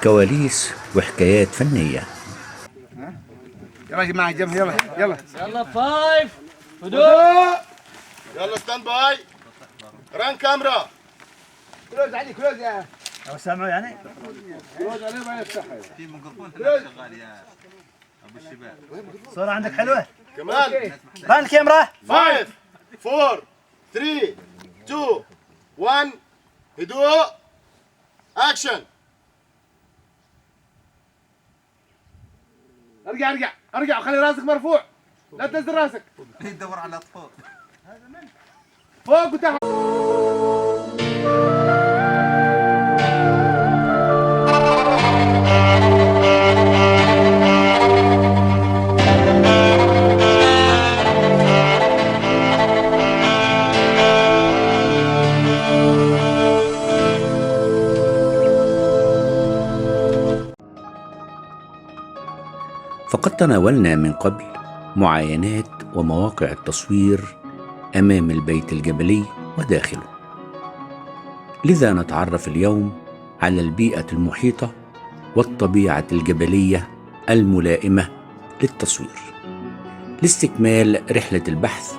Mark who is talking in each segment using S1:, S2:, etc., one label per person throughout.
S1: كواليس وحكايات فنية.
S2: يلا يا جماعة يلا يلا
S3: يلا فايف هدوء.
S4: يلا ستاند باي ران كاميرا.
S2: كلوز علي كلوز يا
S3: سامعوا يعني؟
S2: كلوز عليه ما يفتحها
S5: في ميكروفون شغال يا ابو الشباب.
S3: الصورة عندك حلوة؟
S4: كمان
S3: فين الكاميرا؟
S4: 5 4 3 2 1 هدوء اكشن.
S2: ارجع وخلي راسك مرفوع، لا تنزل راسك
S5: يدور على طفل
S2: فوق وتحت.
S1: فقد تناولنا من قبل معاينات ومواقع التصوير أمام البيت الجبلي وداخله، لذا نتعرف اليوم على البيئة المحيطة والطبيعة الجبلية الملائمة للتصوير، لاستكمال رحلة البحث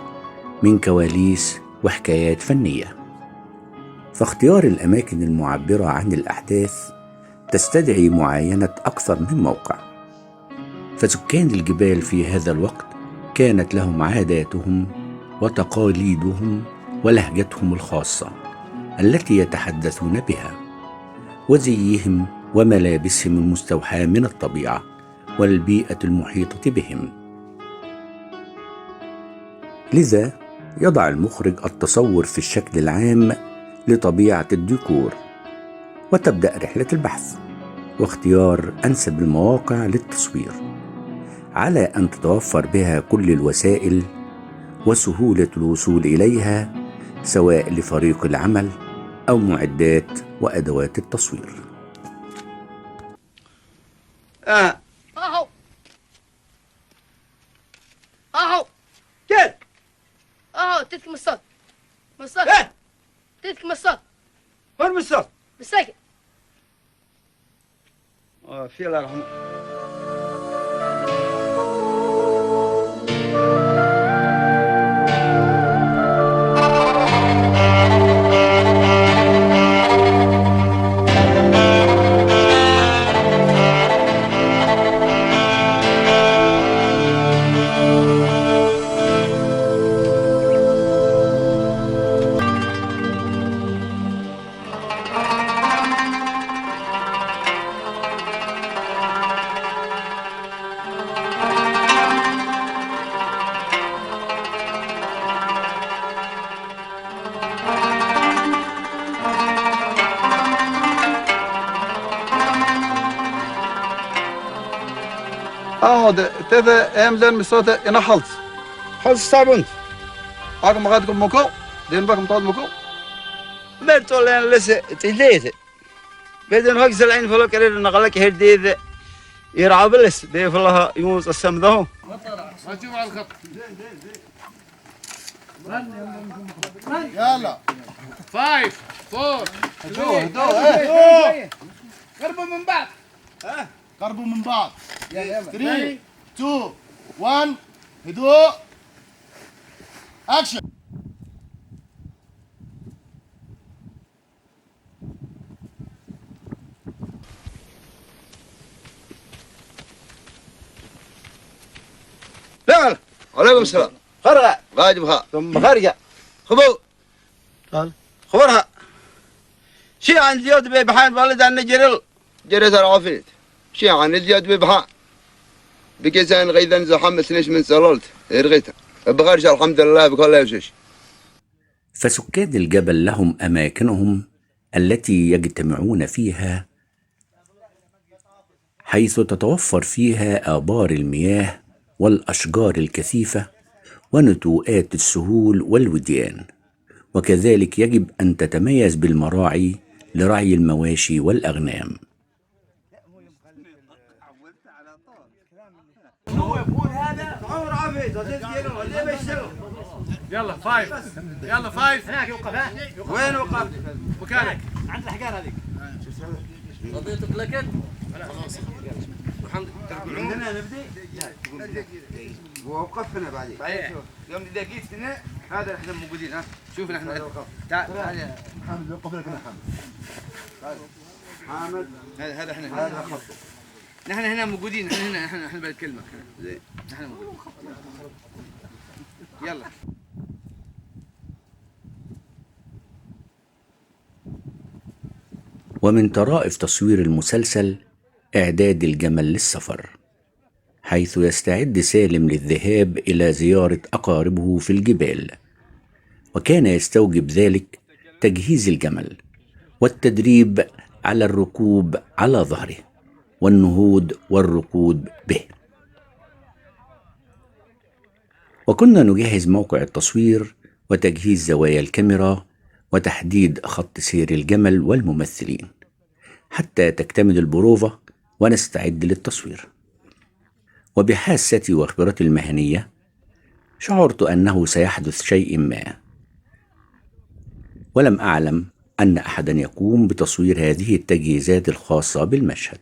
S1: من كواليس وحكايات فنية. فاختيار الأماكن المعبرة عن الأحداث تستدعي معاينة أكثر من موقع، فسكان الجبال في هذا الوقت كانت لهم عاداتهم وتقاليدهم ولهجتهم الخاصة التي يتحدثون بها، وزيهم وملابسهم المستوحاة من الطبيعة والبيئة المحيطة بهم. لذا يضع المخرج التصور في الشكل العام لطبيعة الديكور، وتبدأ رحلة البحث واختيار أنسب المواقع للتصوير على أن تتوفر بها كل الوسائل وسهولة الوصول إليها، سواء لفريق العمل أو معدات وأدوات التصوير.
S3: اهو اهو كده
S6: اهو تلك مصاد
S3: ايه
S6: تلك مصاد
S3: وين مصر؟
S6: بالساكن.
S3: في الله يرحمه.
S7: تذا امدن مسوتا انا حلص صابنت اكم غادكم مكو دين بكم طول مكو
S3: برتول انا لسه تليت بدن هكذا العين فلو كرير نقلك هديد يرعب لس بيفلها يموت السمده.
S2: ما تشوف على الخط.
S4: يلا
S2: 5 4 هدوء قربوا من بعض.
S4: قربوا من بعض. 3 2 1 هدوء اكشن.
S7: لا عليكم السلام.
S3: خرقة
S7: غادي بها
S3: ثم خرقة
S7: خبو
S3: قال
S7: خبرها
S3: شي عن اليود بحان والد عن جرل
S7: جريت العافيت شي عن الجد بها بكيسان غيظا زحمس ليش من سللت رغيتها بغرش الحمد لله بكل شيء.
S1: فسكان الجبل لهم أماكنهم التي يجتمعون فيها، حيث تتوفر فيها آبار المياه والأشجار الكثيفة ونتوءات السهول والوديان، وكذلك يجب أن تتميز بالمراعي لرعي المواشي والأغنام.
S2: يلا 5 يلا 5
S3: هناك يوقف. ها وين وقف؟
S2: مكانك
S3: عند الحجار هذيك.
S5: قضيتك لكن
S3: عندنا نبدي ووقفنا بعدين صحيح يوم اذا جيت هنا هذا احنا موجودين ها شوف نحن تعال يا
S4: محمد وقف لك محمد
S3: حامد هذا احنا هذا خطه نحن هنا موجودين نحن بالكلمه زين نحن موجودين يلا
S1: ومن طرائف تصوير المسلسل إعداد الجمل للسفر، حيث يستعد سالم للذهاب إلى زيارة أقاربه في الجبال، وكان يستوجب ذلك تجهيز الجمل والتدريب على الركوب على ظهره والنهوض والركود به. وكنا نجهز موقع التصوير وتجهيز زوايا الكاميرا وتحديد خط سير الجمل والممثلين حتى تكتمل البروفة ونستعد للتصوير. وبحاستي وخبرتي المهنية شعرت أنه سيحدث شيء ما، ولم أعلم أن أحدا يقوم بتصوير هذه التجهيزات الخاصة بالمشهد.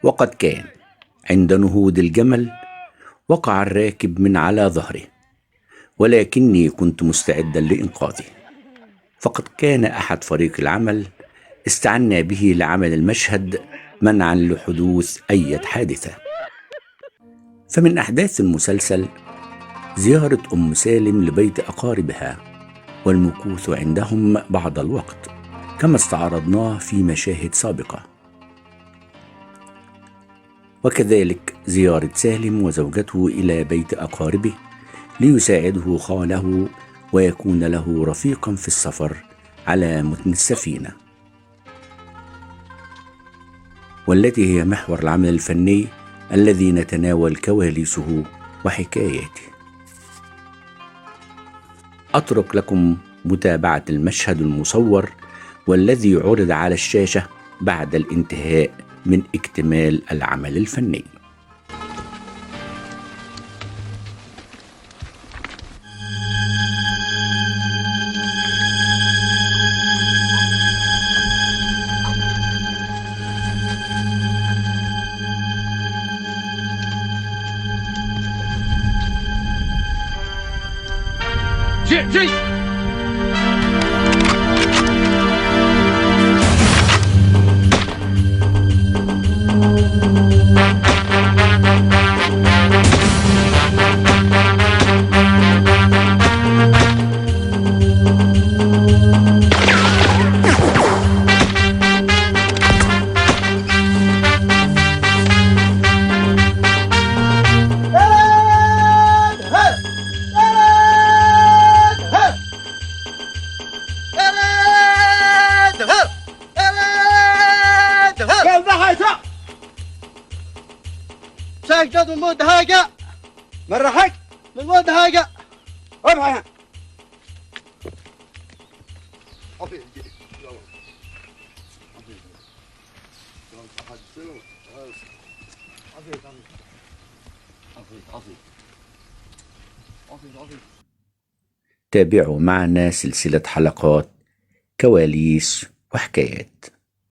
S1: وقد كان عند نهوض الجمل وقع الراكب من على ظهره، ولكني كنت مستعدا لإنقاذه، فقد كان أحد فريق العمل استعنا به لعمل المشهد منعا لحدوث أي حادثة. فمن أحداث المسلسل زيارة أم سالم لبيت أقاربها والمكوث عندهم بعض الوقت كما استعرضناه في مشاهد سابقة، وكذلك زيارة سالم وزوجته إلى بيت أقاربه ليساعده خاله ويكون له رفيقا في السفر على متن السفينة، والتي هي محور العمل الفني الذي نتناول كواليسه وحكاياته. أترك لكم متابعة المشهد المصور والذي عرض على الشاشة بعد الانتهاء من اكتمال العمل الفني.
S2: جي
S3: ساكت من مود هاجة مرة حق من مود هاجة ارفعها
S1: تابعوا معنا سلسلة حلقات كواليس وحكايات.